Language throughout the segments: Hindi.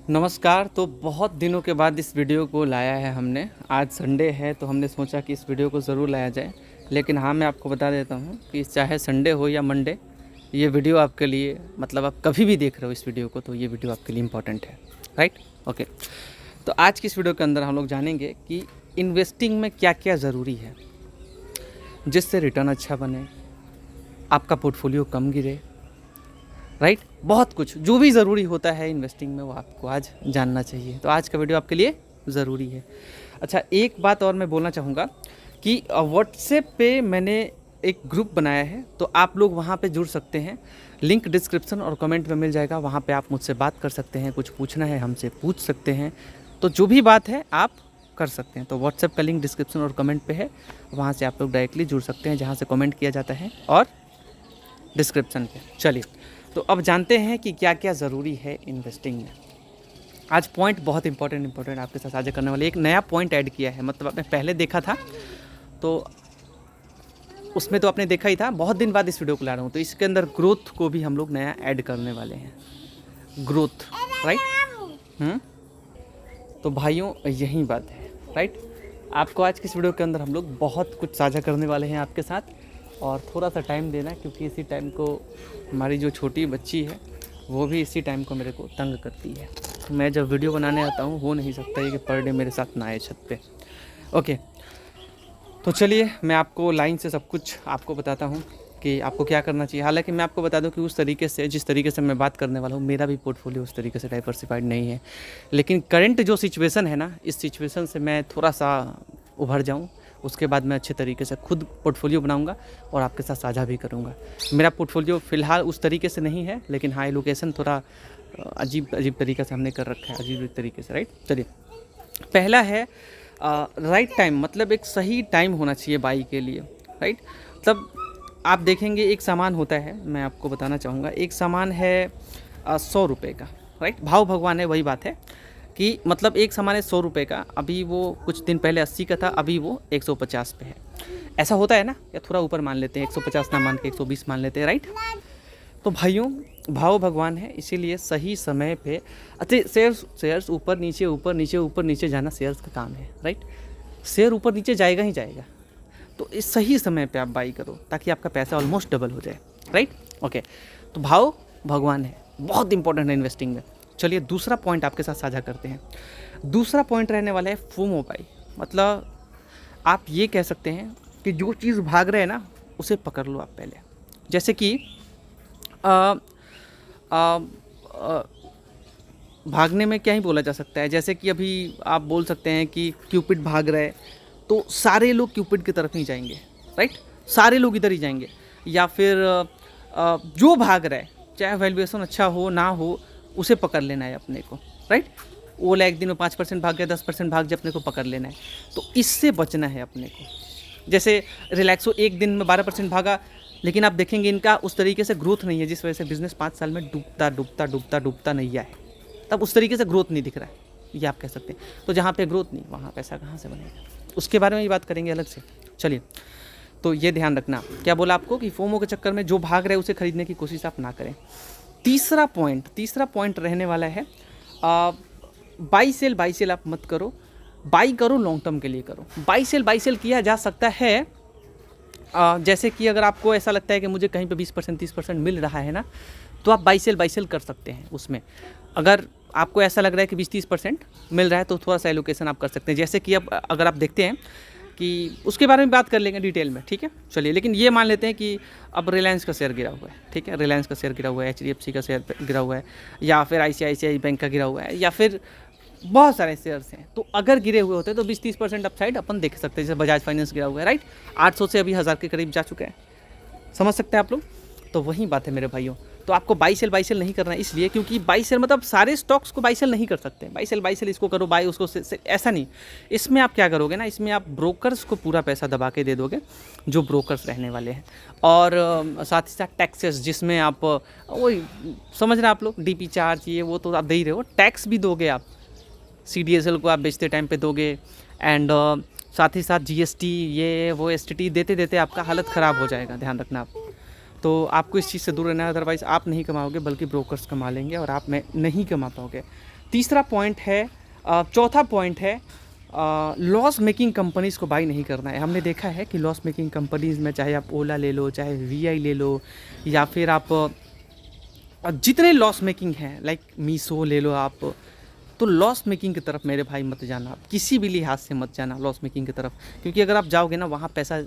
नमस्कार। तो बहुत दिनों के बाद इस वीडियो को लाया है हमने। आज संडे है तो हमने सोचा कि इस वीडियो को ज़रूर लाया जाए। लेकिन हाँ, मैं आपको बता देता हूँ कि चाहे संडे हो या मंडे, ये वीडियो आपके लिए मतलब आप कभी भी देख रहे हो इस वीडियो को तो ये वीडियो आपके लिए इम्पोर्टेंट है। राइट? ओके। तो आज की इस वीडियो के अंदर हम लोग जानेंगे कि इन्वेस्टिंग में क्या क्या ज़रूरी है जिससे रिटर्न अच्छा बने, आपका पोर्टफोलियो कम गिरे। राइट? बहुत कुछ जो भी ज़रूरी होता है इन्वेस्टिंग में वो आपको आज जानना चाहिए। तो आज का वीडियो आपके लिए ज़रूरी है। अच्छा, एक बात और मैं बोलना चाहूँगा कि व्हाट्सएप पे मैंने एक ग्रुप बनाया है, तो आप लोग वहाँ पे जुड़ सकते हैं। लिंक डिस्क्रिप्शन और कमेंट में मिल जाएगा। वहाँ पे आप मुझसे बात कर सकते हैं, कुछ पूछना है हमसे पूछ सकते हैं। तो जो भी बात है आप कर सकते हैं। तो व्हाट्सएप का लिंक डिस्क्रिप्शन और कमेंट पे है, वहाँ से आप लोग डायरेक्टली जुड़ सकते हैं, जहाँ से कमेंट किया जाता है और डिस्क्रिप्शन पे। चलिए, तो अब जानते हैं कि क्या क्या ज़रूरी है इन्वेस्टिंग में। आज पॉइंट बहुत इंपॉर्टेंट आपके साथ साझा करने वाले। एक नया पॉइंट ऐड किया है, मतलब आपने पहले देखा था तो उसमें तो आपने देखा ही था। बहुत दिन बाद इस वीडियो को ला रहा हूँ, तो इसके अंदर ग्रोथ को भी हम लोग नया ऐड करने वाले हैं। Growth, right? तो भाइयों, यही बात है। राइट? आपको आज की इस वीडियो के अंदर हम लोग बहुत कुछ साझा करने वाले हैं आपके साथ, और थोड़ा सा टाइम देना, क्योंकि इसी टाइम को हमारी जो छोटी बच्ची है वो भी इसी टाइम को मेरे को तंग करती है। मैं जब वीडियो बनाने आता हूँ हो नहीं सकता है कि पर डे मेरे साथ ना आए छत पे। ओके, तो चलिए मैं आपको लाइन से सब कुछ आपको बताता हूँ कि आपको क्या करना चाहिए। हालांकि मैं आपको बता दूं कि उस तरीके से, जिस तरीके से मैं बात करने वाला हूँ, मेरा भी पोर्टफोलियो उस तरीके से डाइवर्सिफाइड नहीं है। लेकिन करंट जो सिचुएशन है ना, इस सिचुएशन से मैं थोड़ा सा उभर जाऊँ, उसके बाद मैं अच्छे तरीके से खुद पोर्टफोलियो बनाऊंगा और आपके साथ साझा भी करूंगा। मेरा पोर्टफोलियो फ़िलहाल उस तरीके से नहीं है, लेकिन हाँ, एलोकेशन थोड़ा अजीब तरीके से हमने कर रखा है, अजीब तरीके से। राइट? चलिए, पहला है राइट टाइम। मतलब एक सही टाइम होना चाहिए बाई के लिए। राइट? मतलब आप देखेंगे एक सामान होता है, मैं आपको बताना चाहूँगा, एक सामान है 100 रुपये का। राइट? भाव भगवान है, वही बात है कि मतलब एक सामान है 100 रुपये का, अभी वो कुछ दिन पहले 80 का था, अभी वो 150 पे है। ऐसा होता है ना, या थोड़ा ऊपर मान लेते हैं, 150 ना मान के 120 मान लेते हैं। राइट? तो भाइयों, भाव भगवान है, इसीलिए सही समय पे अच्छे शेयर्स ऊपर नीचे जाना शेयर्स का काम है। राइट? शेयर ऊपर नीचे जाएगा ही जाएगा, तो इस सही समय पे आप बाई करो ताकि आपका पैसा ऑलमोस्ट डबल हो जाए। राइट? ओके, तो भाव भगवान है, बहुत इंपॉर्टेंट है इन्वेस्टिंग में। चलिए, दूसरा पॉइंट आपके साथ साझा करते हैं। दूसरा पॉइंट रहने वाला है फोमो बाई। मतलब आप ये कह सकते हैं कि जो चीज़ भाग रहे हैं ना, उसे पकड़ लो आप पहले। जैसे कि आ, आ, आ, भागने में क्या ही बोला जा सकता है, जैसे कि अभी आप बोल सकते हैं कि क्यूपिड भाग रहा है, तो सारे लोग क्यूपिड की तरफ ही जाएंगे। राइट? सारे लोग इधर ही जाएंगे। या फिर जो भाग रहा है, चाहे वैल्यूएशन अच्छा हो ना हो, उसे पकड़ लेना है अपने को। राइट? ओला एक दिन में 5% भाग गया, 10% भाग जाए, अपने को पकड़ लेना है। तो इससे बचना है अपने को। जैसे रिलैक्सो एक दिन में 12% भागा, लेकिन आप देखेंगे इनका उस तरीके से ग्रोथ नहीं है, जिस वजह से बिजनेस 5 साल में डूबता नैया है। तब उस तरीके से ग्रोथ नहीं दिख रहा है, ये आप कह सकते हैं। तो जहाँ पे ग्रोथ नहीं, वहाँ पैसा कहाँ से बनेगा, उसके बारे में ही बात करेंगे अलग से। चलिए, तो ये ध्यान रखना। क्या बोला आपको कि फोमो के चक्कर में जो भाग रहे हैं उसे खरीदने की कोशिश आप ना करें। तीसरा पॉइंट रहने वाला है बाई सेल आप मत करो। बाई करो, लॉन्ग टर्म के लिए करो। बाई सेल किया जा सकता है जैसे कि अगर आपको ऐसा लगता है कि मुझे कहीं पे 20% 30% मिल रहा है ना, तो आप बाई सेल कर सकते हैं उसमें। अगर आपको ऐसा लग रहा है कि 20-30% मिल रहा है तो थोड़ा सा एलोकेशन आप कर सकते हैं। जैसे कि अब अगर आप देखते हैं कि उसके बारे में बात कर लेंगे डिटेल में, ठीक है? चलिए, लेकिन ये मान लेते हैं कि अब रिलायंस का शेयर गिरा हुआ है। ठीक है? रिलायंस का शेयर गिरा हुआ है, HDFC का शेयर गिरा हुआ है, या फिर ICICI बैंक का गिरा हुआ है, या फिर बहुत सारे शेयर्स हैं। तो अगर गिरे हुए होते हैं तो 20-30% अपसाइड अपन देख सकते हैं। जैसे बजाज फाइनेंस गिरा हुआ है, राइट? 800 से अभी 1000 के करीब जा चुका है। समझ सकते हैं आप लोग? तो वही बात है मेरे भाइयों। तो आपको बाई सेल नहीं करना है, इसलिए क्योंकि बाई सेल मतलब सारे स्टॉक्स को बाई सेल नहीं कर सकते। बाई सेल इसको करो, बाई उसको ऐसा नहीं। इसमें आप क्या करोगे ना, इसमें आप ब्रोकर्स को पूरा पैसा दबा के दे दोगे, जो ब्रोकर्स रहने वाले हैं। और साथ ही साथ टैक्सेस, जिसमें आप वही समझ रहे हैं आप लोग, DP चार्ज ये वो तो आप दे ही रहे हो, टैक्स भी दोगे आप। CDSL को आप बेचते टाइम पे दोगे, एंड साथ ही साथ GST ये वो STT देते देते आपका हालत ख़राब हो जाएगा। ध्यान रखना आप। तो आपको इस चीज़ से दूर रहना है, अदरवाइज़ आप नहीं कमाओगे बल्कि ब्रोकर्स कमा लेंगे और आप में नहीं कमा पाओगे। तीसरा पॉइंट है, चौथा पॉइंट है, लॉस मेकिंग कंपनीज़ को बाई नहीं करना है। हमने देखा है कि लॉस मेकिंग कंपनीज़ में चाहे आप ओला ले लो, चाहे वीआई ले लो, या फिर आप जितने लॉस मेकिंग हैं लाइक मीशो ले लो आप, तो लॉस मेकिंग की तरफ मेरे भाई मत जाना, आप किसी भी लिहाज से मत जाना लॉस मेकिंग की तरफ, क्योंकि अगर आप जाओगे ना वहाँ पैसा,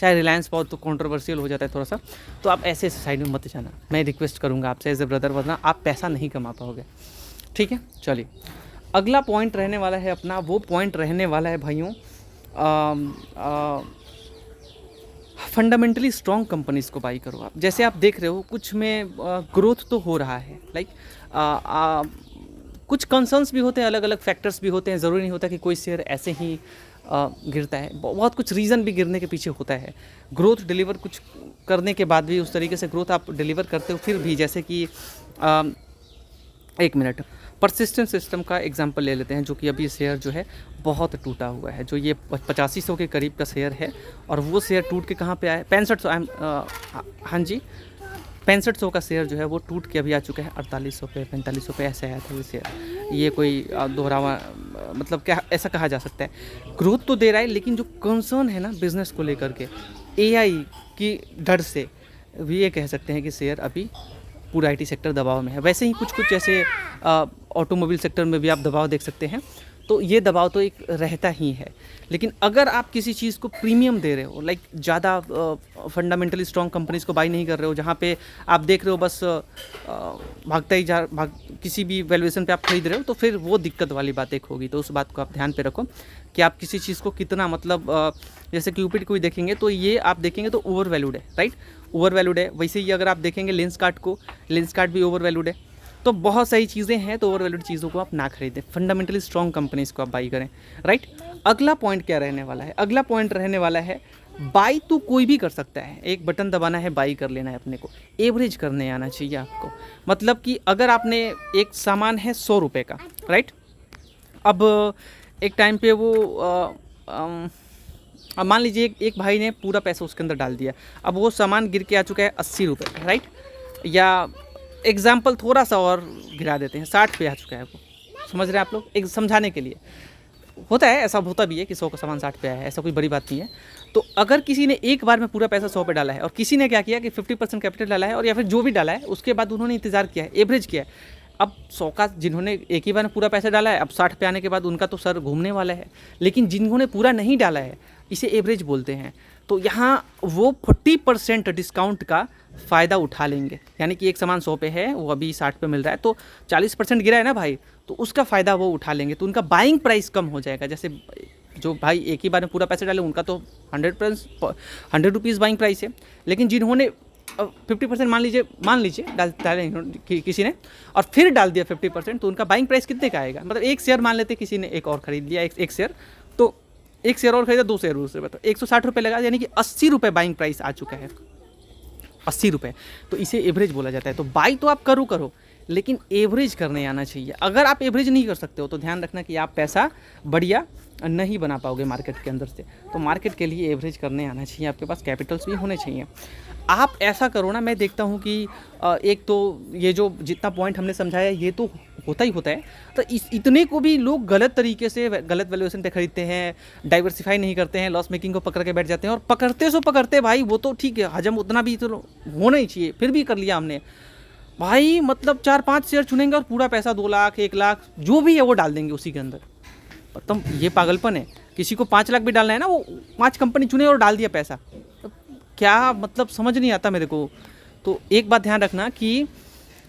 चाहे रिलायंस बहुत तो कंट्रोवर्शियल हो जाता है थोड़ा सा, तो आप ऐसे साइड में मत जाना। मैं रिक्वेस्ट करूँगा आपसे एज ए ब्रदर, वरना आप पैसा नहीं कमा पाओगे। ठीक है, चलिए अगला पॉइंट रहने वाला है अपना, वो पॉइंट रहने वाला है भाइयों फंडामेंटली स्ट्रॉन्ग कंपनीज़ को बाई करो आप। जैसे आप देख रहे हो कुछ में ग्रोथ तो हो रहा है, लाइक कुछ कंसर्न्स भी होते हैं, अलग अलग फैक्टर्स भी होते हैं, ज़रूरी नहीं होता कि कोई शेयर ऐसे ही गिरता है, बहुत कुछ रीज़न भी गिरने के पीछे होता है। ग्रोथ डिलीवर कुछ करने के बाद भी उस तरीके से ग्रोथ आप डिलीवर करते हो, फिर भी जैसे कि एक मिनट, परसिस्टेंट सिस्टम का एग्जांपल ले लेते हैं, जो कि अभी शेयर जो है बहुत टूटा हुआ है, जो ये 8500 के करीब का शेयर है, और वो शेयर टूट के कहाँ पे आया, 6500, हाँ जी 6500 का शेयर जो है वो टूट के अभी आ चुका है 4800 पे, 4500 पे ऐसे आया था ये शेयर। ये कोई दोहरावा मतलब क्या ऐसा कहा जा सकता है। ग्रोथ तो दे रहा है, लेकिन जो कंसर्न है ना बिज़नेस को लेकर के, एआई की डर से भी ये कह सकते हैं कि शेयर अभी पूरा आईटी सेक्टर दबाव में है। वैसे ही कुछ कुछ जैसे ऑटोमोबाइल सेक्टर में भी आप दबाव देख सकते हैं, तो ये दबाव तो एक रहता ही है। लेकिन अगर आप किसी चीज़ को प्रीमियम दे रहे हो, लाइक ज़्यादा फंडामेंटली स्ट्रॉन्ग कंपनीज़ को बाई नहीं कर रहे हो, जहाँ पे आप देख रहे हो बस भागता ही किसी भी वैल्यूएशन पे आप खरीद रहे हो, तो फिर वो दिक्कत वाली बात एक होगी। तो उस बात को आप ध्यान पे रखो कि आप किसी चीज़ को कितना, मतलब जैसे क्यूपिड को ही देखेंगे तो ये आप देखेंगे तो ओवर वैल्यूड है, राइट, ओवर वैल्यूड है। वैसे ही अगर आप देखेंगे लेंसकार्ट को, लेंसकार्ट भी ओवर वैल्यूड है। तो बहुत सारी चीज़ें हैं, तो ओवर वैल्यूड चीज़ों को आप ना खरीदें, फंडामेंटली स्ट्रॉन्ग कंपनीज़ को आप बाई करें, राइट। अगला पॉइंट क्या रहने वाला है, अगला पॉइंट रहने वाला है बाई तो कोई भी कर सकता है, एक बटन दबाना है, बाई कर लेना है अपने को, एवरेज करने आना चाहिए आपको। मतलब कि अगर आपने एक सामान है 100 रुपये का, राइट, अब एक टाइम पे वो अब मान लीजिए एक भाई ने पूरा पैसा उसके अंदर डाल दिया, अब वो सामान गिर के आ चुका है 80 रुपये, राइट, या एग्जाम्पल थोड़ा सा और गिरा देते हैं 60 पे आ चुका है वो, समझ रहे हैं आप लोग, एक समझाने के लिए होता है, ऐसा होता भी है कि 100 का सामान 60 पे आया है, ऐसा कोई बड़ी बात नहीं है। तो अगर किसी ने एक बार में पूरा पैसा 100 पे डाला है, और किसी ने क्या किया कि 50% कैपिटल डाला है, और या फिर जो भी डाला है उसके बाद उन्होंने इंतज़ार किया है, एवरेज किया है। अब 100 का जिन्होंने एक ही बार में पूरा पैसा डाला है, अब 60 पे आने के बाद उनका तो सर घूमने वाला है। लेकिन जिन्होंने पूरा नहीं डाला है, इसे एवरेज बोलते हैं। तो यहाँ वो 40% डिस्काउंट का फ़ायदा उठा लेंगे, यानी कि एक सामान 100 पे है, वो अभी 60 पे मिल रहा है, तो 40% गिरा है ना भाई, तो उसका फ़ायदा वो उठा लेंगे, तो उनका बाइंग प्राइस कम हो जाएगा। जैसे जो भाई एक ही बार में पूरा पैसा डाले उनका तो 100 रुपीज़ बाइंग प्राइस है, लेकिन जिन्होंने 50% मान लीजिए डाले किसी ने, और फिर डाल दिया 50%, तो उनका बाइंग प्राइस कितने का आएगा। मतलब एक शेयर मान लेते किसी ने एक और ख़रीद लिया, एक शेयर, तो एक शेयर और खरीदा 2 शेयर उससे, बताओ 160 रुपये लगा, यानी कि 80 रुपये बाइंग प्राइस आ चुका है, 80 रुपये। तो इसे एवरेज बोला जाता है। तो बाई तो आप करो, लेकिन एवरेज करने आना चाहिए। अगर आप एवरेज नहीं कर सकते हो तो ध्यान रखना कि आप पैसा बढ़िया नहीं बना पाओगे मार्केट के अंदर से। तो मार्केट के लिए एवरेज करने आना चाहिए, आपके पास कैपिटल्स भी होने चाहिए। आप ऐसा करो ना, मैं देखता हूँ कि एक तो ये जो जितना पॉइंट हमने समझाया ये तो होता ही होता है, तो इतने को भी लोग गलत तरीके से गलत वैल्यूएशन पे खरीदते हैं, डाइवर्सिफाई नहीं करते हैं, लॉस मेकिंग को पकड़ के बैठ जाते हैं। और पकड़ते भाई, वो तो ठीक है, हजम उतना भी तो होना ही चाहिए, फिर भी कर लिया हमने भाई, मतलब 4-5 शेयर चुनेंगे और पूरा पैसा 2 लाख 1 लाख जो भी है वो डाल देंगे उसी के अंदर। मतलब ये पागलपन है। किसी को 5 लाख भी डालना है ना, वो 5 कंपनी चुने और डाल दिया पैसा, तो क्या मतलब समझ नहीं आता मेरे को। तो एक बात ध्यान रखना कि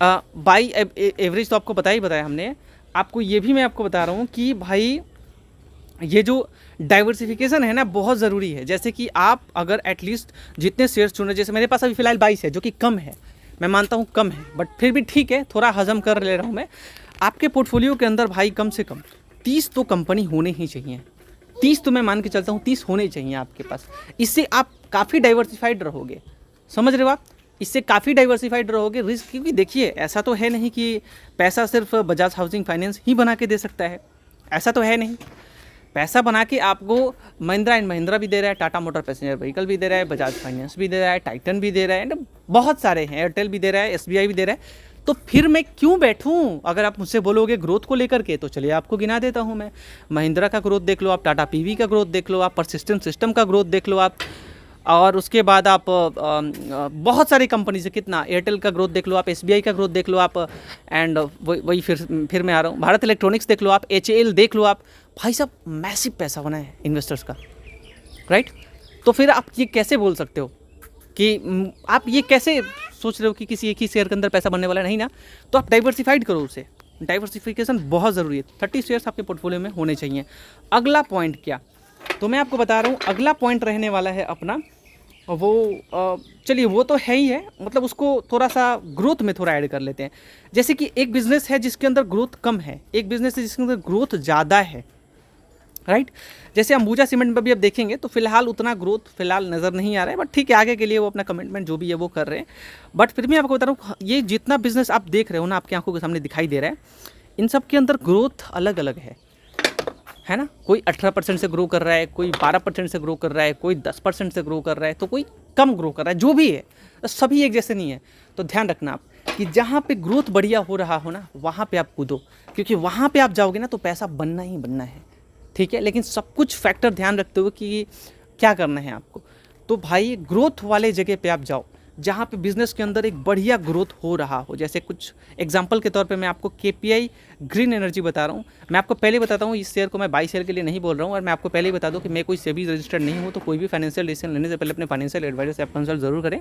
बाई एवरेज तो आपको बताया हमने, आपको ये भी मैं आपको बता रहा हूँ कि भाई ये जो डाइवर्सिफिकेशन है ना बहुत ज़रूरी है। जैसे कि आप अगर एटलीस्ट जितने शेयर्स चुन रहे, जैसे मेरे पास अभी फ़िलहाल 22 है, जो कि कम है, मैं मानता हूँ कम है, बट फिर भी ठीक है, थोड़ा हजम कर ले रहा हूँ मैं। आपके पोर्टफोलियो के अंदर भाई कम से कम 30 तो कंपनी होने ही चाहिए, 30 तो मैं मान के चलता हूँ 30 होने चाहिए आपके पास। इससे आप काफ़ी डाइवर्सिफाइड रहोगे, समझ रहे हो आप, इससे काफ़ी डाइवर्सिफाइड रहोगे। रिस्क, क्योंकि देखिए ऐसा तो है नहीं कि पैसा सिर्फ बजाज हाउसिंग फाइनेंस ही बना के दे सकता है, ऐसा तो है नहीं। पैसा बना के आपको महिंद्रा एंड महिंद्रा भी दे रहा है, टाटा मोटर पैसेंजर व्हीकल भी दे रहा है, बजाज फाइनेंस भी दे रहा है, टाइटन भी दे रहा है, एंड बहुत सारे हैं, एयरटेल भी दे रहा है, एसबीआई भी दे रहा है। तो फिर मैं क्यों बैठूं? अगर आप मुझसे बोलोगे ग्रोथ को लेकर के, तो चलिए आपको गिना देता हूं मैं। महिंद्रा का ग्रोथ देख लो आप, टाटा पीवी का ग्रोथ देख लो आप, परसिस्टेंट सिस्टम का ग्रोथ देख लो आप, और उसके बाद आप बहुत सारी कंपनी से कितना, एयरटेल का ग्रोथ देख लो आप, एसबीआई का ग्रोथ देख लो आप, एंड वही फिर मैं आ रहा हूँ, भारत इलेक्ट्रॉनिक्स देख लो आप, एचएएल देख लो आप। भाई साहब मैसिव पैसा बना है इन्वेस्टर्स का, राइट? तो फिर आप ये कैसे बोल सकते हो कि आप ये कैसे सोच रहे हो कि किसी एक ही शेयर के अंदर पैसा बनने वाला नहीं ना? तो आप डाइवर्सिफाइड करो उसे। डाइवर्सिफिकेशन बहुत ज़रूरी है। 30 शेयर्स आपके पोर्टफोलियो में होने चाहिए। अगला पॉइंट क्या, तो मैं आपको बता रहा हूँ, अगला पॉइंट रहने वाला है अपना वो, चलिए वो तो है ही है, मतलब उसको थोड़ा सा ग्रोथ में थोड़ा ऐड कर लेते हैं। जैसे कि एक बिज़नेस है जिसके अंदर ग्रोथ कम है, एक बिज़नेस है जिसके अंदर ग्रोथ ज़्यादा है, राइट? जैसे अंबुजा सीमेंट में भी अब देखेंगे तो फिलहाल उतना ग्रोथ फिलहाल नज़र नहीं आ रहा है, बट ठीक है, आगे के लिए वो अपना कमिटमेंट जो भी है वो कर रहे हैं। बट फिर भी आपको बता रहा हूँ, ये जितना बिजनेस आप देख रहे हो ना, आपकी आंखों के सामने दिखाई दे रहा है, इन सब के अंदर ग्रोथ अलग अलग है ना? कोई 18% से ग्रो कर रहा है, कोई 12% से ग्रो कर रहा है, कोई 10% से ग्रो कर रहा है, तो कोई कम ग्रो कर रहा है, जो भी है सभी एक जैसे नहीं है। तो ध्यान रखना आप कि जहाँ पे ग्रोथ बढ़िया हो रहा हो ना, वहाँ पे आप कूदो, क्योंकि वहाँ पे आप जाओगे ना तो पैसा बनना ही बनना है, ठीक है? लेकिन सब कुछ फैक्टर ध्यान रखते हुए कि क्या करना है आपको। तो भाई ग्रोथ वाले जगह पे आप जाओ, जहाँ पे बिज़नेस के अंदर एक बढ़िया ग्रोथ हो रहा हो। जैसे कुछ एग्जांपल के तौर पे मैं आपको केपीआई ग्रीन एनर्जी बता रहा हूँ। मैं आपको पहले बताता हूँ, इस शेयर को मैं बाई शेयर के लिए नहीं बोल रहा हूँ, और मैं आपको पहले ही बता दूँ कि मैं कोई सेबी रजिस्टर्ड नहीं हूँ। तो कोई भी फाइनेंशियल डिसीजन लेने से पहले अपने फाइनेंशियल एडवाइजर से आप कंसल्ट जरूर करें।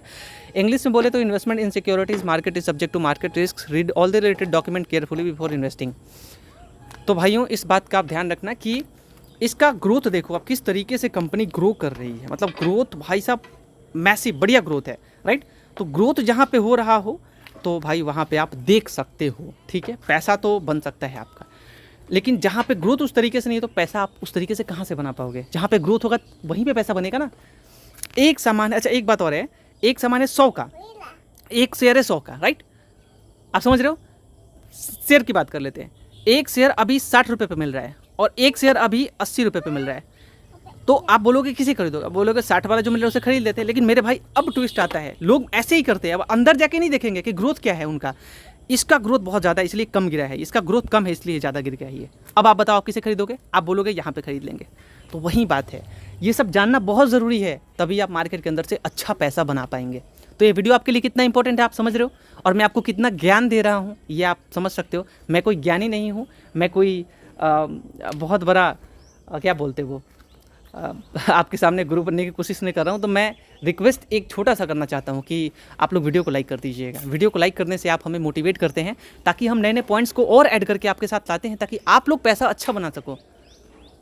इंग्लिश में बोले तो investment in securities market is subject to market risk, read all the related document carefully before investing. तो भाइयों इस बात का आप ध्यान रखना कि इसका ग्रोथ देखो आप, किस तरीके से कंपनी ग्रो कर रही है। मतलब ग्रोथ भाई साहब मैसिव बढ़िया ग्रोथ है, राइट? तो ग्रोथ जहाँ पे हो रहा हो तो भाई वहाँ पे आप देख सकते हो, ठीक है? पैसा तो बन सकता है आपका, लेकिन जहाँ पे ग्रोथ उस तरीके से नहीं है तो पैसा आप उस तरीके से कहाँ से बना पाओगे? जहाँ पे ग्रोथ होगा वहीं पे पैसा बनेगा ना। एक सामान है, अच्छा एक बात और है, एक सामान है 100 का, एक शेयर है 100 का, राइट? आप समझ रहे हो? शेयर की बात कर लेते हैं। एक शेयर अभी 60 रुपये पे मिल रहा है और एक शेयर अभी 80 रुपये पे मिल रहा है। तो आप बोलोगे किसे खरीदोगे? आप बोलोगे 60 वाला जो मिल रहा है उसे खरीद लेते हैं। लेकिन मेरे भाई अब ट्विस्ट आता है, लोग ऐसे ही करते हैं, अब अंदर जाके नहीं देखेंगे कि ग्रोथ क्या है उनका। इसका ग्रोथ बहुत ज़्यादा है इसलिए कम गिरा है, इसका ग्रोथ कम है इसलिए ज़्यादा गिर गया है। अब आप बताओ आप किसे खरीदोगे? आप बोलोगे यहाँ पे खरीद लेंगे। तो वही बात है, ये सब जानना बहुत ज़रूरी है, तभी आप मार्केट के अंदर से अच्छा पैसा बना पाएंगे। तो ये वीडियो आपके लिए कितना इंपॉर्टेंट है आप समझ रहे हो, और मैं आपको कितना ज्ञान दे रहा हूँ ये आप समझ सकते हो। मैं कोई ज्ञानी नहीं हूँ, मैं कोई बहुत बड़ा क्या बोलते वो आपके सामने गुरु बनने की कोशिश नहीं कर रहा हूँ। तो मैं रिक्वेस्ट एक छोटा सा करना चाहता हूँ कि आप लोग वीडियो को लाइक कर दीजिएगा। वीडियो को लाइक करने से आप हमें मोटिवेट करते हैं, ताकि हम नए नए पॉइंट्स को और ऐड करके आपके साथ लाते हैं, ताकि आप लोग पैसा अच्छा बना सको,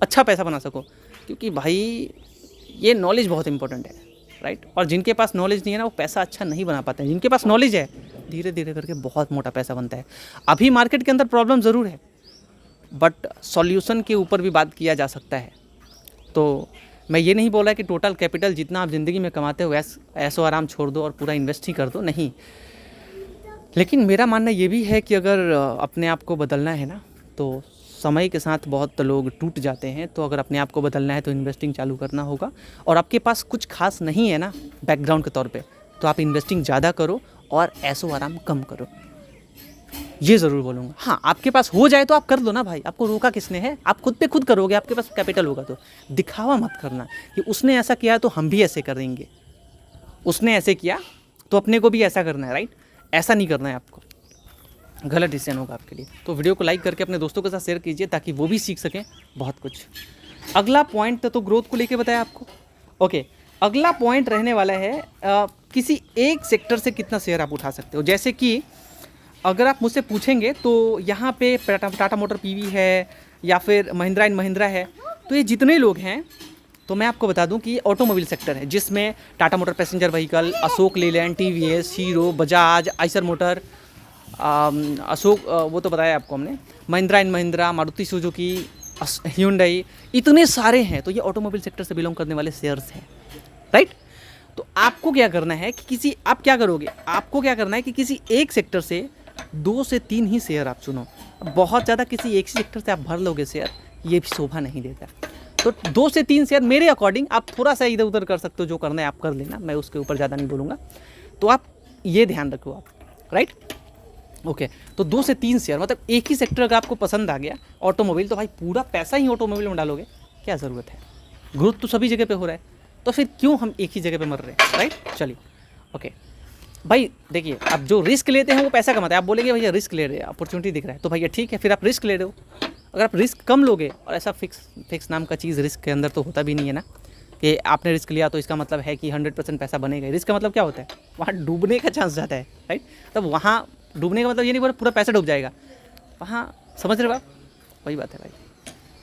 अच्छा पैसा बना सको। क्योंकि भाई ये नॉलेज बहुत इंपॉर्टेंट है, राइट? और जिनके पास नॉलेज नहीं है ना, वो पैसा अच्छा नहीं बना पाते हैं। जिनके पास नॉलेज है धीरे धीरे करके बहुत मोटा पैसा बनता है। अभी मार्केट के अंदर प्रॉब्लम ज़रूर है, बट सॉल्यूशन के ऊपर भी बात किया जा सकता है। तो मैं ये नहीं बोल रहा कि टोटल कैपिटल जितना आप ज़िंदगी में कमाते हो ऐसो आराम छोड़ दो और पूरा इन्वेस्ट ही कर दो, नहीं। लेकिन मेरा मानना ये भी है कि अगर अपने आप को बदलना है ना, तो समय के साथ बहुत लोग टूट जाते हैं। तो अगर अपने आप को बदलना है तो इन्वेस्टिंग चालू करना होगा, और आपके पास कुछ खास नहीं है ना बैकग्राउंड के तौर पे, तो आप इन्वेस्टिंग ज़्यादा करो और ऐसो आराम कम करो, ये ज़रूर बोलूँगा। हाँ, आपके पास हो जाए तो आप कर लो ना भाई, आपको रोका किसने है? आप खुद पे खुद करोगे, आपके पास कैपिटल होगा तो। दिखावा मत करना कि उसने ऐसा किया तो हम भी ऐसे करेंगे, उसने ऐसे किया तो अपने को भी ऐसा करना है, राइट? ऐसा नहीं करना है आपको, गलत डिसीजन होगा आपके लिए। तो वीडियो को लाइक करके अपने दोस्तों के साथ शेयर कीजिए, ताकि वो भी सीख सकें बहुत कुछ। अगला पॉइंट तो ग्रोथ को लेके बताया आपको, ओके। अगला पॉइंट रहने वाला है किसी एक सेक्टर से कितना शेयर आप उठा सकते हो। जैसे कि अगर आप मुझसे पूछेंगे तो यहाँ पे टाटा मोटर पीवी है या फिर महिंद्रा एंड महिंद्रा है, तो ये जितने लोग हैं, तो मैं आपको बता दूं कि ये ऑटोमोबाइल सेक्टर है, जिसमें Tata motor passenger vehicle, Ashok Leyland, TVS, hero, Bajaj, Eicher motor, Ashok वो तो बताया आपको हमने, Mahindra and Mahindra, Maruti Suzuki, Hyundai, इतने सारे हैं। तो ये ऑटोमोबाइल सेक्टर से बिलोंग करने वाले शेयर्स हैं, राइट? तो आपको क्या करना है कि आप क्या करोगे, आपको क्या करना है कि किसी एक सेक्टर से 2 से 3 ही शेयर आप चुनो, बहुत ज़्यादा किसी एक सेक्टर से आप भर लोगे शेयर, ये भी शोभा नहीं देता। तो 2 से 3 शेयर मेरे अकॉर्डिंग आप थोड़ा सा इधर उधर कर सकते हो, जो करना है आप कर लेना, मैं उसके ऊपर ज़्यादा नहीं बोलूँगा। तो आप ये ध्यान रखो आप, राइट। ओके, तो 2 से 3 शेयर मतलब एक ही सेक्टर अगर आपको पसंद आ गया ऑटोमोबाइल, तो भाई पूरा पैसा ही ऑटोमोबाइल में डालोगे, क्या ज़रूरत है? ग्रोथ तो सभी जगह पे हो रहा है, तो फिर क्यों हम एक ही जगह पे मर रहे हैं, राइट। चलिए ओके भाई, देखिए आप जो रिस्क लेते हैं वो पैसा कमाते हैं। आप बोलेंगे भैया रिस्क ले रहे हैं, अपॉर्चुनिटी दिख रहा है, तो भैया ठीक है, फिर आप रिस्क ले रहे हो। अगर आप रिस्क कम लोगे, और ऐसा फिक्स नाम का चीज़ रिस्क के अंदर तो होता भी नहीं है ना, कि आपने रिस्क लिया तो इसका मतलब है कि 100% पैसा बनेगा। रिस्क का मतलब क्या होता है? वहाँ डूबने का चांस ज़्यादा है, राइट। तब वहाँ डूबने का मतलब ये नहीं बोला पूरा पैसा डूब जाएगा, वहाँ समझ रहे हो आप? वही बात है भाई,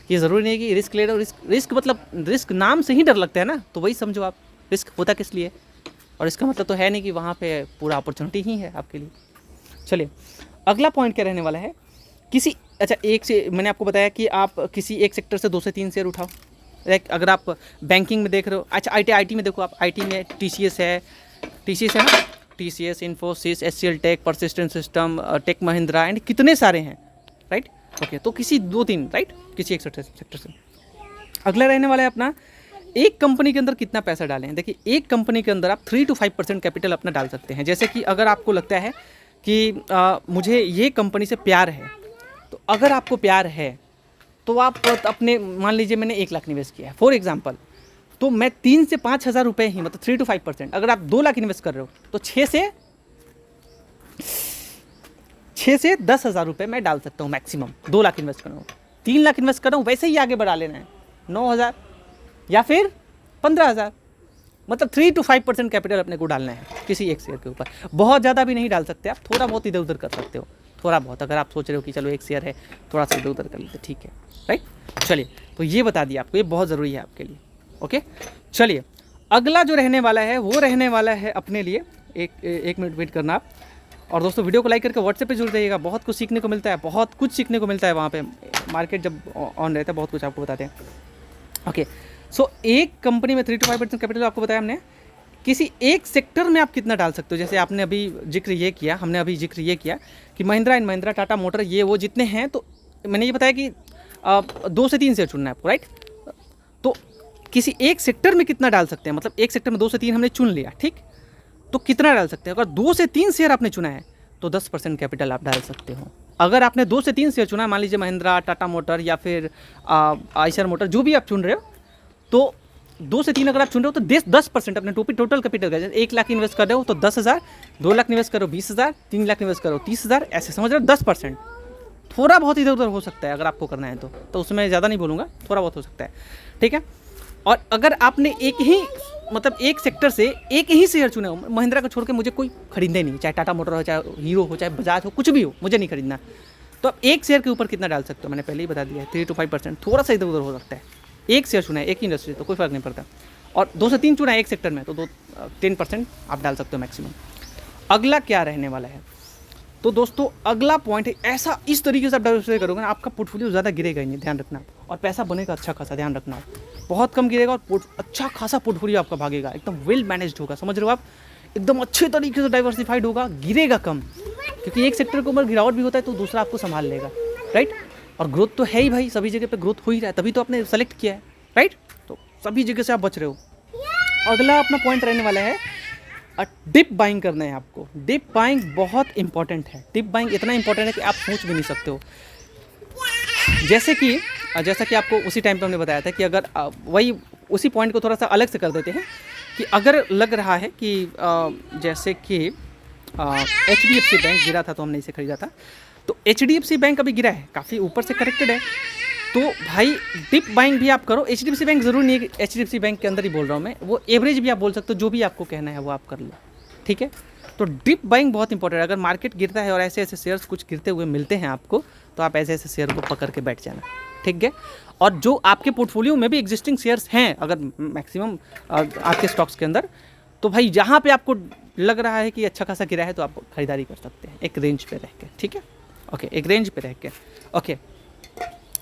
ये ज़रूरी नहीं कि रिस्क ले रहे हो। रिस्क मतलब रिस्क नाम से ही डर लगता है ना, तो वही समझो आप, रिस्क होता किस लिए, और इसका मतलब तो है नहीं कि वहाँ पे पूरा अपॉर्चुनिटी ही है आपके लिए। चलिए अगला पॉइंट क्या रहने वाला है, किसी अच्छा एक से मैंने आपको बताया कि आप किसी एक सेक्टर से 2 से 3 शेयर उठाओ। लाइक अगर आप बैंकिंग में देख रहे हो, अच्छा आईटी में देखो आप, आईटी में टीसीएस है ना, TCS, Infosys, HCL tech, persistent system, tech Mahindra and कितने सारे हैं, राइट। ओके, तो किसी 2-3, राइट, किसी एक सेक्टर से। अगला रहने वाला है अपना, एक कंपनी के अंदर कितना पैसा डालें। देखिए एक कंपनी के अंदर आप 3 to 5% कैपिटल अपना डाल सकते हैं। जैसे कि अगर आपको लगता है कि मुझे ये कंपनी से प्यार है, तो अगर आपको प्यार है तो आप अपने, मान लीजिए मैंने 1 लाख इन्वेस्ट किया है फॉर एग्जांपल, तो मैं 3 से 5 हज़ार रुपये ही, मतलब 3 to 5%, अगर आप 2 लाख इन्वेस्ट कर रहे हो तो 6 से 10 हज़ार रुपये मैं डाल सकता हूँ मैक्सिमम। 2 लाख इन्वेस्ट कर रहा हूँ, 3 लाख इन्वेस्ट कर रहा हूँ, वैसे ही आगे बढ़ा लेना है 9 हज़ार या फिर 15 हज़ार, मतलब 3 to 5% कैपिटल अपने को डालना है किसी एक शेयर के ऊपर। बहुत ज़्यादा भी नहीं डाल सकते आप, थोड़ा बहुत इधर उधर कर सकते हो, थोड़ा बहुत। अगर आप सोच रहे हो कि चलो एक शेयर है, थोड़ा सा इधर उधर कर लेते, ठीक है, राइट। चलिए तो ये बता दिया आपको, ये बहुत ज़रूरी है आपके लिए। ओके, चलिए अगला जो रहने वाला है वो रहने वाला है अपने लिए, एक मिनट वेट करना आप। और दोस्तों वीडियो को लाइक करके व्हाट्सएप पे जुड़ जाइएगा, बहुत कुछ सीखने को मिलता है, बहुत कुछ सीखने को मिलता है वहाँ पे। मार्केट जब ऑन रहता है बहुत कुछ आपको बताते हैं। ओके, सो एक कंपनी में 3 to 5% कैपिटल आपको बताया हमने। किसी एक सेक्टर में आप कितना डाल सकते हो, जैसे आपने अभी हमने अभी जिक्र ये किया कि महिंद्रा एंड महिंद्रा, टाटा मोटर, ये वो जितने हैं, तो मैंने ये बताया कि 2 से 3 शेयर चुनना है आपको, राइट। तो किसी एक सेक्टर में कितना डाल सकते हैं, मतलब एक सेक्टर में 2 से 3 हमने चुन लिया, ठीक, तो कितना डाल सकते हैं? अगर 2 से 3 शेयर आपने चुना है तो 10% कैपिटल आप डाल सकते हो। अगर आपने 2 से 3 शेयर चुना है, मान लीजिए महिंद्रा, टाटा मोटर या फिर आइशर मोटर, जो भी आप चुन रहे हो, तो 2 से 3 अगर आप चुन रहे हो तो 10% अपने टोटल कैपिटल का, 1 लाख इन्वेस्ट कर रहे हो तो 10,000, 2 लाख इन्वेस्ट करो 20,000, 3 लाख इन्वेस्ट करो 30,000, ऐसे समझ रहे हो, 10%। थोड़ा बहुत इधर उधर हो सकता है अगर आपको करना है तो उसमें ज़्यादा नहीं बोलूँगा, थोड़ा बहुत हो सकता है, ठीक है। और अगर आपने एक सेक्टर से एक ही शेयर चुने हो, महिंद्रा को छोड़ के मुझे कोई खरीदना ही नहीं, चाहे टाटा मोटर हो, चाहे हीरो हो, चाहे बजाज हो, कुछ भी हो, मुझे नहीं खरीदना, तो आप एक शेयर के ऊपर कितना डाल सकते हो? मैंने पहले ही बता दिया है, 3 to 5%। थोड़ा सा इधर उधर हो सकता है, एक शेयर चुना है एक ही इंडस्ट्री तो कोई फ़र्क नहीं पड़ता, और 2 से 3 चुना है एक सेक्टर में तो 10% आप डाल सकते हो मैक्सिमम। अगला क्या रहने वाला है, तो दोस्तों अगला पॉइंट है, ऐसा इस तरीके से आप डाइवर्सिफाई करोगे ना, आपका पोर्टफोलियो ज़्यादा गिरेगा ही नहीं, ध्यान रखना, और पैसा बनेगा अच्छा खासा, ध्यान रखना, बहुत कम गिरेगा और अच्छा खासा पोर्टफोलियो आपका भागेगा, एकदम वेल मैनेज्ड होगा, समझ रहे हो आप, एकदम अच्छे तरीके से डाइवर्सिफाइड होगा, गिरेगा कम, क्योंकि एक सेक्टर के ऊपर गिरावट भी होता है तो दूसरा आपको संभाल लेगा, राइट। और ग्रोथ तो है ही भाई, सभी जगह पे ग्रोथ हो ही रहा है, तभी तो आपने सेलेक्ट किया है, राइट, तो सभी जगह से आप बच रहे हो। अगला अपना पॉइंट रहने वाला है, डिप बाइंग करना है आपको। डिप बाइंग बहुत इंपॉर्टेंट है, डिप बाइंग इतना इंपॉर्टेंट है कि आप सोच भी नहीं सकते हो। जैसा कि आपको उसी टाइम पे हमने बताया था कि अगर वही उसी पॉइंट को थोड़ा सा अलग से कर देते हैं कि अगर लग रहा है कि जैसे कि HDFC बैंक गिरा था तो हमने इसे खरीदा था, तो HDFC बैंक अभी गिरा है, काफ़ी ऊपर से करेक्टेड है, तो भाई डिप बाइंग भी आप करो। HDFC बैंक ज़रूर नहीं है कि HDFC बैंक के अंदर ही बोल रहा हूँ मैं, वो एवरेज भी आप बोल सकते हो, जो भी आपको कहना है वो आप कर लो, ठीक है। तो डिप बाइंग बहुत इंपॉर्टेंट है, अगर मार्केट गिरता है और ऐसे ऐसे शेयर्स कुछ गिरते हुए मिलते हैं आपको, तो आप ऐसे ऐसे शेयर को पकड़ के बैठ जाना, ठीक है। और जो आपके पोर्टफोलियो में भी एग्जिस्टिंग शेयर्स हैं, अगर मैक्सिमम आपके स्टॉक्स के अंदर, तो भाई जहाँ पे आपको लग रहा है कि अच्छा खासा गिरा है तो आप खरीदारी कर सकते हैं एक रेंज पे रह के, ठीक है, ओके, एक रेंज पे रह के, ओके।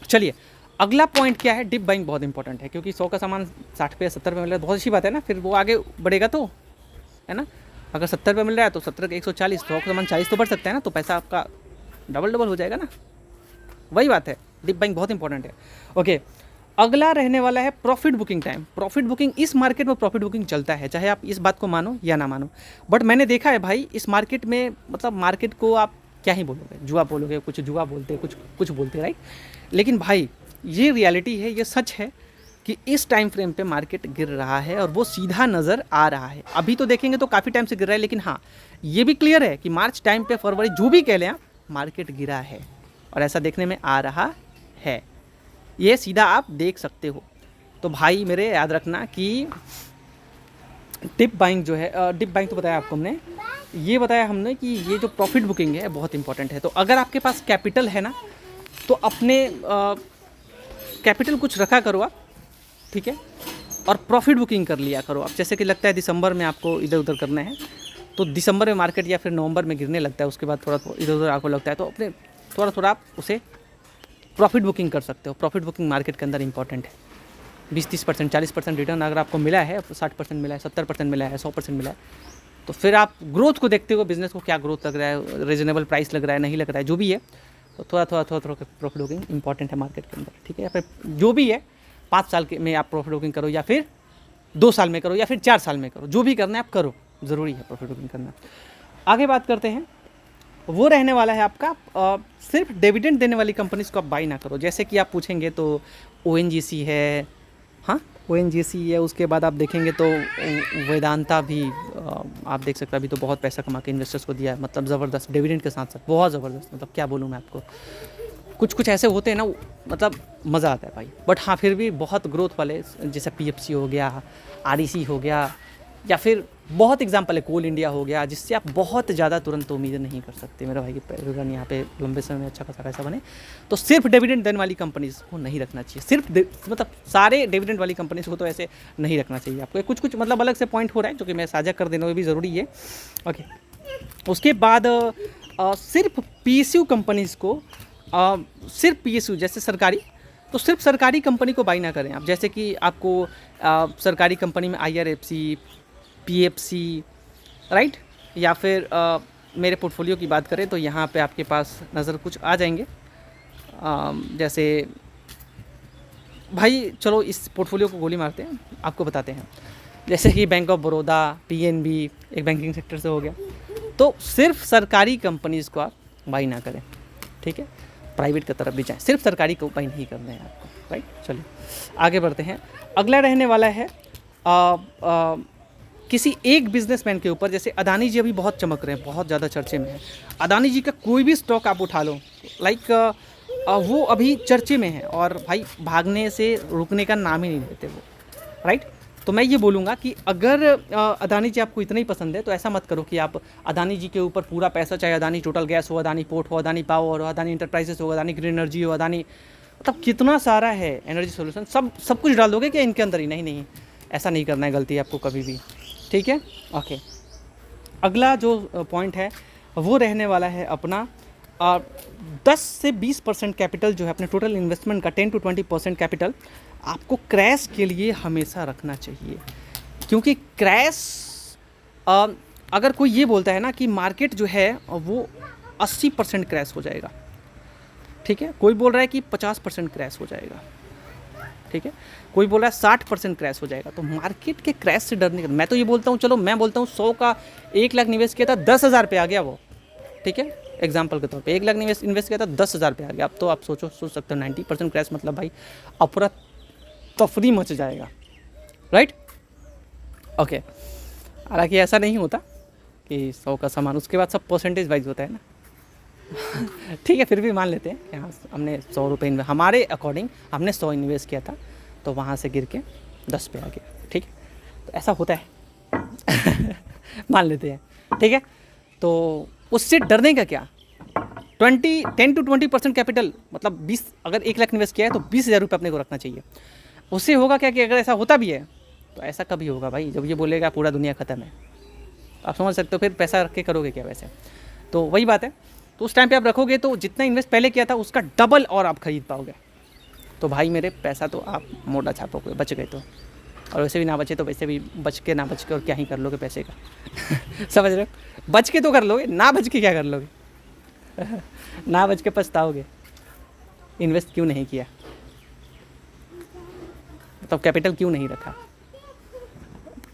चलिए अगला पॉइंट क्या है, डिप बाइंग बहुत इंपॉर्टेंट है, क्योंकि 100 का सामान 60 पे 70 पे मिल रहा है, बहुत अच्छी बात है ना, फिर वो आगे बढ़ेगा तो, है ना। अगर 70 पे मिल रहा है तो 70 के 140, 100 का सामान 40 तो बढ़ सकता है ना, तो पैसा आपका डबल हो जाएगा ना, वही बात है, डिप बाइंग बहुत इंपॉर्टेंट है। ओके, अगला रहने वाला है profit booking time. Profit booking, इस मार्केट में प्रॉफिट बुकिंग चलता है, चाहे आप इस बात को मानो या ना मानो, बट मैंने देखा है भाई इस मार्केट में, मतलब मार्केट को आप क्या ही बोलोगे, जुआ बोलोगे, कुछ जुआ बोलते, कुछ बोलते, राइट। लेकिन भाई ये रियलिटी है, ये सच है कि इस टाइम फ्रेम पे मार्केट गिर रहा है और वो सीधा नज़र आ रहा है। अभी तो देखेंगे तो काफ़ी टाइम से गिर रहा है, लेकिन हाँ ये भी क्लियर है कि मार्च टाइम पे, फरवरी, जो भी कह लें आप, मार्केट गिरा है और ऐसा देखने में आ रहा है, ये सीधा आप देख सकते हो। तो भाई मेरे याद रखना कि डिप बाइंग जो है, डिप बाइंग तो बताया आपको हमने, ये बताया हमने कि ये जो प्रॉफिट बुकिंग है बहुत इंपॉर्टेंट है। तो अगर आपके पास कैपिटल है ना, तो अपने कैपिटल कुछ रखा करो आप, ठीक है, और प्रॉफिट बुकिंग कर लिया करो आप। जैसे कि लगता है दिसंबर में आपको इधर उधर करना है, तो दिसंबर में मार्केट या फिर नवंबर में गिरने लगता है, उसके बाद थोड़ा इधर उधर आपको लगता है, तो अपने थोड़ा आप उसे प्रॉफिट बुकिंग कर सकते हो। प्रॉफिट बुकिंग मार्केट के अंदर इंपॉर्टेंट है। 20-30%, 40% रिटर्न अगर आपको मिला है, 60% मिला है, 70% मिला है, 100% मिला है, तो फिर आप ग्रोथ को देखते हो, बिजनेस को क्या ग्रोथ लग रहा है, रीजनेबल प्राइस लग रहा है, नहीं लग रहा है, जो भी है, तो थोड़ा प्रॉफिट बुकिंग इंपॉर्टेंट है मार्केट के अंदर, ठीक है। या फिर जो भी है 5 साल के में आप प्रॉफिट बुकिंग करो, या फिर 2 साल में करो, या फिर 4 साल में करो, जो भी करना है आप करो, ज़रूरी है प्रॉफिट बुकिंग करना। आगे बात करते हैं, वो रहने वाला है आपका सिर्फ डिविडेंड देने वाली कंपनीज को आप बाई ना करो। जैसे कि आप पूछेंगे तो ONGC है, हाँ ONGC है, उसके बाद आप देखेंगे तो वेदांता भी, आप देख सकते हैं अभी तो बहुत पैसा कमा के इन्वेस्टर्स को दिया है, मतलब ज़बरदस्त डिविडेंड के साथ साथ, बहुत ज़बरदस्त, मतलब क्या बोलूँ मैं आपको, कुछ ऐसे होते हैं ना, मतलब मज़ा आता है भाई। बट हाँ फिर भी बहुत ग्रोथ वाले, जैसे PFC हो गया, REC हो गया, या फिर बहुत एग्जांपल है कोल इंडिया हो गया, जिससे आप बहुत ज़्यादा तुरंत उम्मीद नहीं कर सकते मेरा भाई कि रिटर्न यहाँ पे लंबे समय में अच्छा खासा पैसा बने। तो सिर्फ डिविडेंड देने वाली कंपनीज़ को नहीं रखना चाहिए, सिर्फ मतलब सारे डिविडेंड वाली कंपनीज़ को तो ऐसे नहीं रखना चाहिए आपको। कुछ मतलब अलग से पॉइंट हो रहा है जो कि मैं साझा कर देना भी ज़रूरी है। ओके, उसके बाद सिर्फ PSU कंपनीज़ को, सिर्फ PSU जैसे सरकारी, तो सिर्फ सरकारी कंपनी को बाई ना करें आप। जैसे कि आपको सरकारी कंपनी में IRFC, PFC, राइट, या फिर मेरे पोर्टफोलियो की बात करें तो यहाँ पे आपके पास नज़र कुछ आ जाएंगे, जैसे भाई चलो इस पोर्टफोलियो को गोली मारते हैं, आपको बताते हैं। जैसे कि बैंक ऑफ बड़ौदा, PNB, एक बैंकिंग सेक्टर से हो गया। तो सिर्फ सरकारी कंपनीज़ को आप बाई ना करें, ठीक है, प्राइवेट की तरफ भी जाएँ, सिर्फ सरकारी को बाई नहीं करना है आपको, राइट। चलिए आगे बढ़ते हैं। अगला रहने वाला है किसी एक बिजनेसमैन के ऊपर। जैसे अदानी जी अभी बहुत चमक रहे हैं, बहुत ज़्यादा चर्चे में है। अदानी जी का कोई भी स्टॉक आप उठा लो, लाइक वो अभी चर्चे में है और भाई भागने से रुकने का नाम ही नहीं लेते वो, राइट। तो मैं ये बोलूँगा कि अगर अदानी जी आपको इतना ही पसंद है तो ऐसा मत करो कि आप अदानी जी के ऊपर पूरा पैसा, चाहे अदानी टोटल गैस हो, अदानी पोर्ट हो, अदानी पावर हो, अदानी इंटरप्राइजेस हो, अदानी ग्रीन एनर्जी हो, अदानी, मतलब कितना सारा है एनर्जी सोल्यूशन, सब कुछ डाल दोगे क्या इनके अंदर ही? नहीं, ऐसा नहीं करना है, गलती है आपको कभी भी, ठीक है। ओके, अगला जो पॉइंट है वो रहने वाला है अपना 10 से 20% कैपिटल जो है अपने टोटल इन्वेस्टमेंट का, 10 to 20% कैपिटल आपको क्रैश के लिए हमेशा रखना चाहिए। क्योंकि क्रैश, अगर कोई ये बोलता है ना कि मार्केट जो है वो 80% क्रैश हो जाएगा, ठीक है, कोई बोल रहा है कि 50% क्रैश हो जाएगा, ठीक है, कोई बोल रहा है 60% क्रैश हो जाएगा, तो मार्केट के क्रैश से डरने का, मैं तो ये बोलता हूँ, चलो मैं बोलता हूँ 100 का 1 लाख निवेश किया था, 10,000 पे आ गया वो, ठीक है, एग्जाम्पल के तौर पे 1 लाख इन्वेस्ट किया था, 10,000 पे आ गया। अब तो आप सोच सकते हो 90% क्रैश, मतलब भाई अफरा तफरी मच जाएगा, राइट। ओके, हालांकि ऐसा नहीं होता कि 100 का सामान उसके बाद सब परसेंटेज वाइज होता है ना ठीक है, फिर भी मान लेते हैं कि हाँ हमने 100 रुपये हमारे अकॉर्डिंग हमने 100 इन्वेस्ट किया था, तो वहाँ से गिर के 10 पे आ गया, ठीक है, तो ऐसा होता है मान लेते हैं, ठीक है। तो उससे डरने का क्या, 10 to 20% कैपिटल, मतलब 20, अगर 1 लाख इन्वेस्ट किया है तो 20,000 रुपये अपने को रखना चाहिए। उससे होगा क्या कि अगर ऐसा होता भी है तो ऐसा कभी होगा भाई जब ये बोलेगा पूरा दुनिया ख़त्म है, आप समझ सकते हो, फिर पैसा रख के करोगे क्या वैसे। तो वही बात है, तो उस टाइम पे आप रखोगे तो जितना इन्वेस्ट पहले किया था उसका डबल और आप खरीद पाओगे। तो भाई मेरे पैसा तो आप मोटा छापोगे, बच गए तो, और वैसे भी ना बचे तो वैसे भी बच के और क्या ही कर लोगे पैसे का समझ रहे हो, बच के तो कर लोगे, ना बच के क्या कर लोगे ना बच के पछताओगे। इन्वेस्ट क्यों नहीं किया, मतलब कैपिटल क्यों नहीं रखा।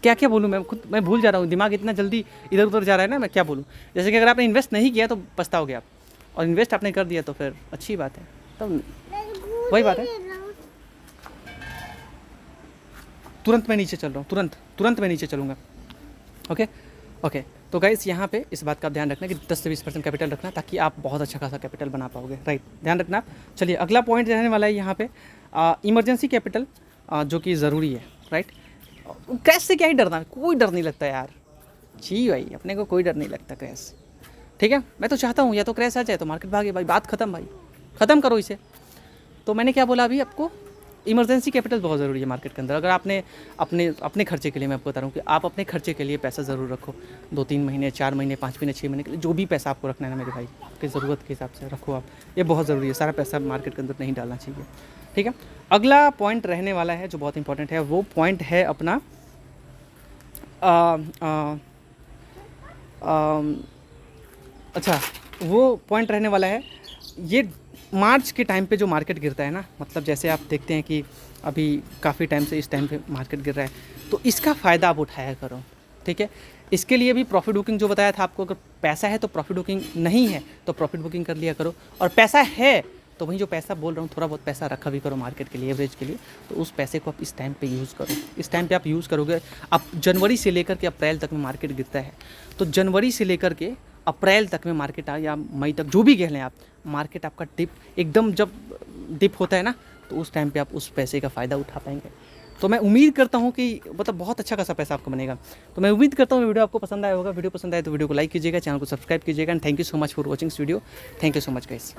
क्या क्या बोलूँ मैं खुद, मैं भूल जा रहा हूँ, दिमाग इतना जल्दी इधर उधर जा रहा है ना, मैं क्या बोलूँ। जैसे कि अगर आपने इन्वेस्ट नहीं किया तो पछताओगे आप, और इन्वेस्ट आपने कर दिया तो फिर अच्छी बात है। तो वही बात है, तुरंत मैं नीचे चल रहा हूँ, तुरंत मैं नीचे चलूँगा। ओके। तो गाइस यहाँ पे इस बात का ध्यान रखना कि 10 से 20% कैपिटल रखना, ताकि आप बहुत अच्छा खासा कैपिटल बना पाओगे, राइट, ध्यान रखना। चलिए अगला पॉइंट रहने वाला है यहाँ पे इमरजेंसी कैपिटल, जो कि ज़रूरी है, राइट। क्रैश से क्या ही डरना, कोई डर नहीं लगता यार जी भाई, अपने को कोई डर नहीं लगता क्रैश, ठीक है। मैं तो चाहता हूँ या तो क्रैश आ जाए तो मार्केट भागे भाई, बात खत्म भाई, ख़त्म करो इसे। तो मैंने क्या बोला अभी आपको, इमरजेंसी कैपिटल बहुत ज़रूरी है मार्केट के अंदर। अगर आपने अपने खर्चे के लिए, मैं आपको बता रहा हूँ कि आप अपने खर्चे के लिए पैसा ज़रूर रखो, 2-3 महीने, 4 महीने, 5 महीने, 6 महीने के लिए, जो भी पैसा आपको रखना है ना मेरे भाई, आपकी ज़रूरत के हिसाब से रखो आप, ये बहुत ज़रूरी है। सारा पैसा मार्केट के अंदर नहीं डालना चाहिए, ठीक है। अगला पॉइंट रहने वाला है जो बहुत इंपॉर्टेंट है, वो पॉइंट है अपना अच्छा, वो पॉइंट रहने वाला है ये मार्च के टाइम पे जो मार्केट गिरता है ना, मतलब जैसे आप देखते हैं कि अभी काफ़ी टाइम से इस टाइम पे मार्केट गिर रहा है, तो इसका फ़ायदा आप उठाया करो, ठीक है। इसके लिए भी प्रॉफिट बुकिंग जो बताया था आपको, अगर पैसा है तो प्रॉफिट बुकिंग, नहीं है तो प्रॉफिट बुकिंग कर लिया करो, और पैसा है तो वही जो पैसा बोल रहा हूँ, थोड़ा बहुत पैसा रखा भी करो मार्केट के लिए, एवरेज के लिए। तो उस पैसे को आप इस टाइम पे यूज़ करो, इस टाइम पे आप यूज़ करोगे। आप जनवरी से लेकर के अप्रैल तक में मार्केट गिरता है, तो जनवरी से लेकर के अप्रैल तक में मार्केट या मई तक, जो भी कह लें आप, मार्केट आपका डिप एकदम, जब डिप होता है ना, तो उस टाइम पे आप उस पैसे का फ़ायदा उठा पाएंगे। तो मैं उम्मीद करता हूँ कि मतलब बहुत अच्छा खासा पैसा आपको बनेगा। तो मैं उम्मीद करता हूँ वीडियो आपको पसंद आया होगा। वीडियो पसंद आए तो वीडियो को लाइक कीजिएगा, चैनल को सब्सक्राइब कीजिएगा, and thank you so much for watching this video. Thank you so much guys.